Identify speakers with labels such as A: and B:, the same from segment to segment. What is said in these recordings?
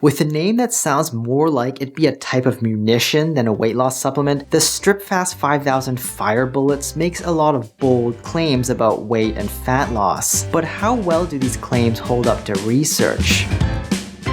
A: With a name that sounds more like it'd be a type of munition than a weight loss supplement, the Stripfast5000 Fire Bullets makes a lot of bold claims about weight and fat loss. But how well do these claims hold up to research?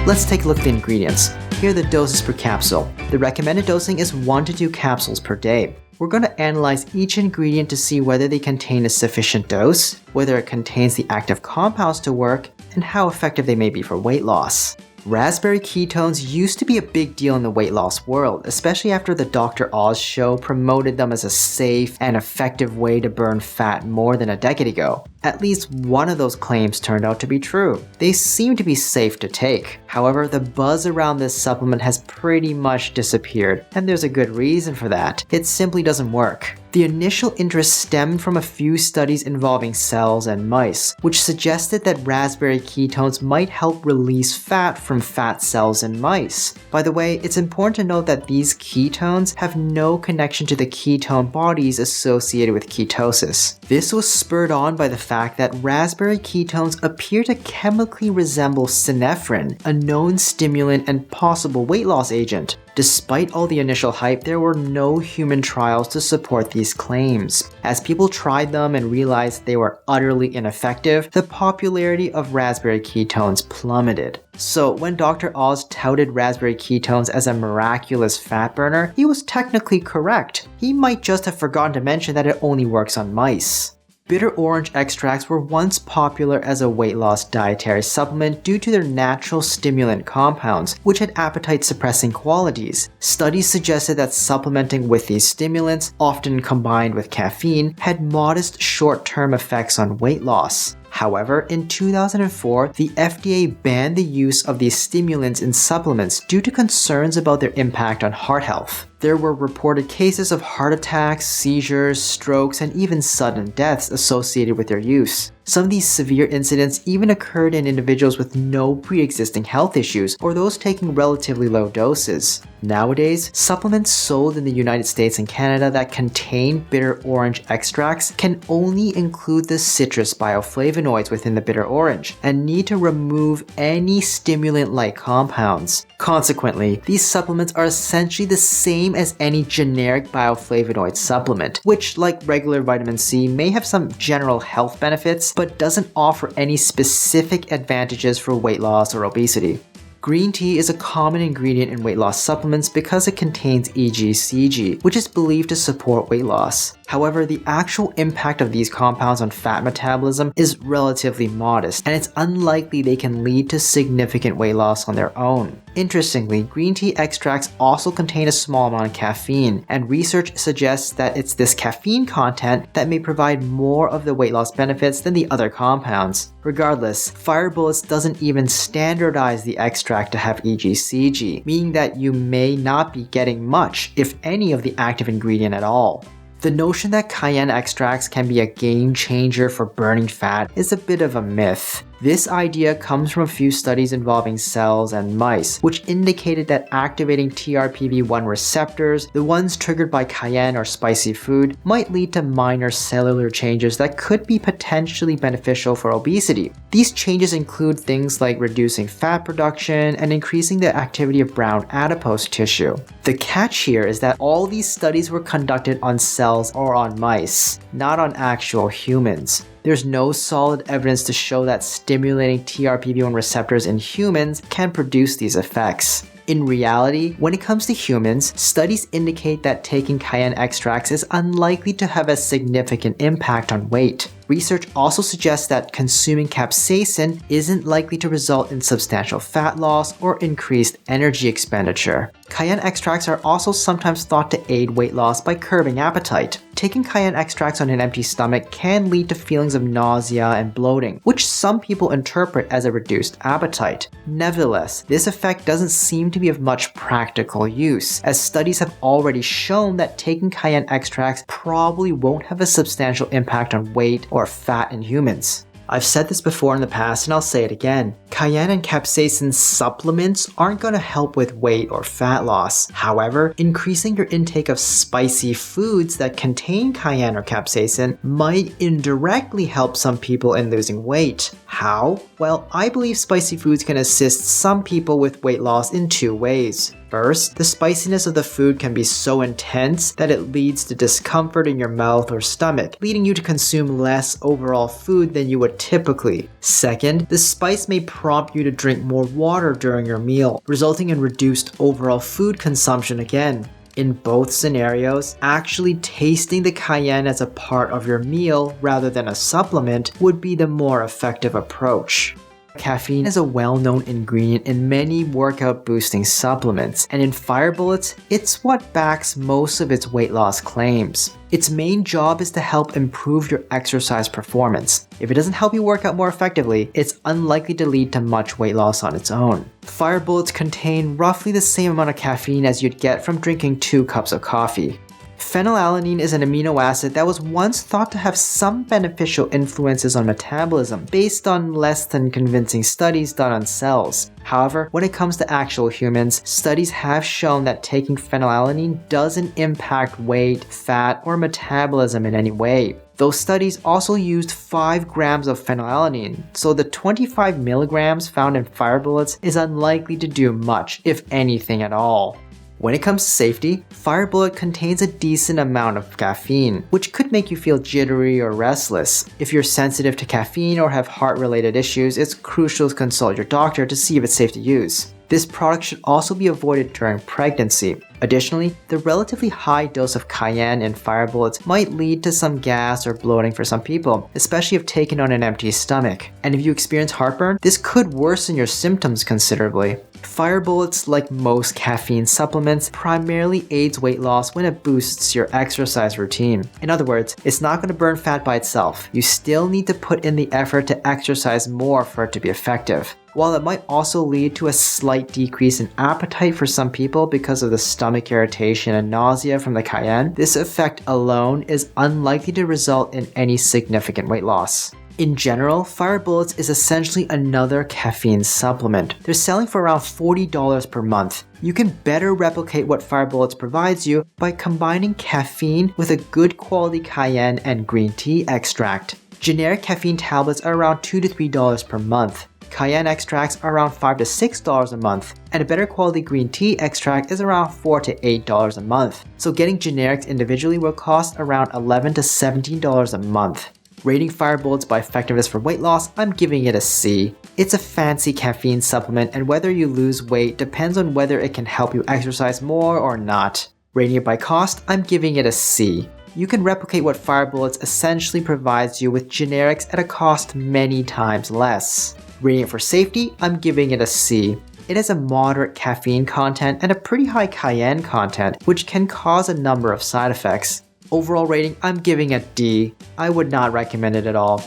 A: Let's take a look at the ingredients. Here are the doses per capsule. The recommended dosing is 1 to 2 capsules per day. We're going to analyze each ingredient to see whether they contain a sufficient dose, whether it contains the active compounds to work, and how effective they may be for weight loss. Raspberry ketones used to be a big deal in the weight loss world, especially after the Dr. Oz show promoted them as a safe and effective way to burn fat more than a decade ago. At least one of those claims turned out to be true. They seem to be safe to take. However, the buzz around this supplement has pretty much disappeared, and there's a good reason for that. It simply doesn't work. The initial interest stemmed from a few studies involving cells and mice, which suggested that raspberry ketones might help release fat from fat cells in mice. By the way, it's important to note that these ketones have no connection to the ketone bodies associated with ketosis. This was spurred on by the fact that raspberry ketones appear to chemically resemble synephrine, a known stimulant and possible weight loss agent. Despite all the initial hype, there were no human trials to support these claims. As people tried them and realized they were utterly ineffective, the popularity of raspberry ketones plummeted. So when Dr. Oz touted raspberry ketones as a miraculous fat burner, he was technically correct. He might just have forgotten to mention that it only works on mice. Bitter orange extracts were once popular as a weight loss dietary supplement due to their natural stimulant compounds, which had appetite-suppressing qualities. Studies suggested that supplementing with these stimulants, often combined with caffeine, had modest short-term effects on weight loss. However, in 2004, the FDA banned the use of these stimulants in supplements due to concerns about their impact on heart health. There were reported cases of heart attacks, seizures, strokes, and even sudden deaths associated with their use. Some of these severe incidents even occurred in individuals with no pre-existing health issues or those taking relatively low doses. Nowadays, supplements sold in the United States and Canada that contain bitter orange extracts can only include the citrus bioflavonoids within the bitter orange and need to remove any stimulant-like compounds. Consequently, these supplements are essentially the same as any generic bioflavonoid supplement, which, like regular vitamin C, may have some general health benefits, but doesn't offer any specific advantages for weight loss or obesity. Green tea is a common ingredient in weight loss supplements because it contains EGCG, which is believed to support weight loss. However, the actual impact of these compounds on fat metabolism is relatively modest, and it's unlikely they can lead to significant weight loss on their own. Interestingly, green tea extracts also contain a small amount of caffeine, and research suggests that it's this caffeine content that may provide more of the weight loss benefits than the other compounds. Regardless, Fire Bullets doesn't even standardize the extract to have EGCG, meaning that you may not be getting much, if any, of the active ingredient at all. The notion that cayenne extracts can be a game changer for burning fat is a bit of a myth. This idea comes from a few studies involving cells and mice, which indicated that activating TRPV1 receptors, the ones triggered by cayenne or spicy food, might lead to minor cellular changes that could be potentially beneficial for obesity. These changes include things like reducing fat production and increasing the activity of brown adipose tissue. The catch here is that all these studies were conducted on cells or on mice, not on actual humans. There's no solid evidence to show that stimulating TRPV1 receptors in humans can produce these effects. In reality, when it comes to humans, studies indicate that taking cayenne extracts is unlikely to have a significant impact on weight. Research also suggests that consuming capsaicin isn't likely to result in substantial fat loss or increased energy expenditure. Cayenne extracts are also sometimes thought to aid weight loss by curbing appetite. Taking cayenne extracts on an empty stomach can lead to feelings of nausea and bloating, which some people interpret as a reduced appetite. Nevertheless, this effect doesn't seem to be of much practical use, as studies have already shown that taking cayenne extracts probably won't have a substantial impact on weight or fat in humans. I've said this before in the past and I'll say it again. Cayenne and capsaicin supplements aren't going to help with weight or fat loss. However, increasing your intake of spicy foods that contain cayenne or capsaicin might indirectly help some people in losing weight. How? Well, I believe spicy foods can assist some people with weight loss in two ways. First, the spiciness of the food can be so intense that it leads to discomfort in your mouth or stomach, leading you to consume less overall food than you would typically. Second, the spice may prompt you to drink more water during your meal, resulting in reduced overall food consumption again. In both scenarios, actually tasting the cayenne as a part of your meal rather than a supplement would be the more effective approach. Caffeine is a well-known ingredient in many workout-boosting supplements, and in Fire Bullets, it's what backs most of its weight loss claims. Its main job is to help improve your exercise performance. If it doesn't help you work out more effectively, it's unlikely to lead to much weight loss on its own. Fire Bullets contain roughly the same amount of caffeine as you'd get from drinking 2 cups of coffee. Phenylalanine is an amino acid that was once thought to have some beneficial influences on metabolism based on less than convincing studies done on cells. However, when it comes to actual humans, studies have shown that taking phenylalanine doesn't impact weight, fat, or metabolism in any way. Those studies also used 5 grams of phenylalanine, so the 25 milligrams found in Fire Bullets is unlikely to do much, if anything at all. When it comes to safety, Fire Bullet contains a decent amount of caffeine, which could make you feel jittery or restless. If you're sensitive to caffeine or have heart-related issues, it's crucial to consult your doctor to see if it's safe to use. This product should also be avoided during pregnancy. Additionally, the relatively high dose of cayenne in Fire Bullets might lead to some gas or bloating for some people, especially if taken on an empty stomach. And if you experience heartburn, this could worsen your symptoms considerably. Fire Bullets, like most caffeine supplements, primarily aids weight loss when it boosts your exercise routine. In other words, it's not going to burn fat by itself. You still need to put in the effort to exercise more for it to be effective. While it might also lead to a slight decrease in appetite for some people because of the stomach irritation and nausea from the cayenne, this effect alone is unlikely to result in any significant weight loss. In general, Fire Bullets is essentially another caffeine supplement. They're selling for around $40 per month. You can better replicate what Fire Bullets provides you by combining caffeine with a good quality cayenne and green tea extract. Generic caffeine tablets are around $2 to $3 per month. Cayenne extracts are around $5 to $6 a month, and a better quality green tea extract is around $4 to $8 a month. So getting generics individually will cost around $11 to $17 a month. Rating Fire Bullets by effectiveness for weight loss, I'm giving it a C. It's a fancy caffeine supplement, and whether you lose weight depends on whether it can help you exercise more or not. Rating it by cost, I'm giving it a C. You can replicate what Fire Bullets essentially provides you with generics at a cost many times less. Rating it for safety, I'm giving it a C. It has a moderate caffeine content and a pretty high cayenne content, which can cause a number of side effects. Overall rating, I'm giving it D. I would not recommend it at all.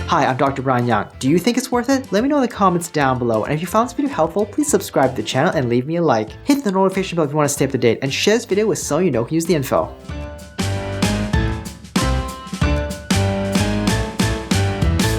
A: Hi, I'm Dr. Brian Young. Do you think it's worth it? Let me know in the comments down below, and if you found this video helpful, please subscribe to the channel and leave me a like. Hit the notification bell if you want to stay up to date, and share this video with someone you know who can use the info.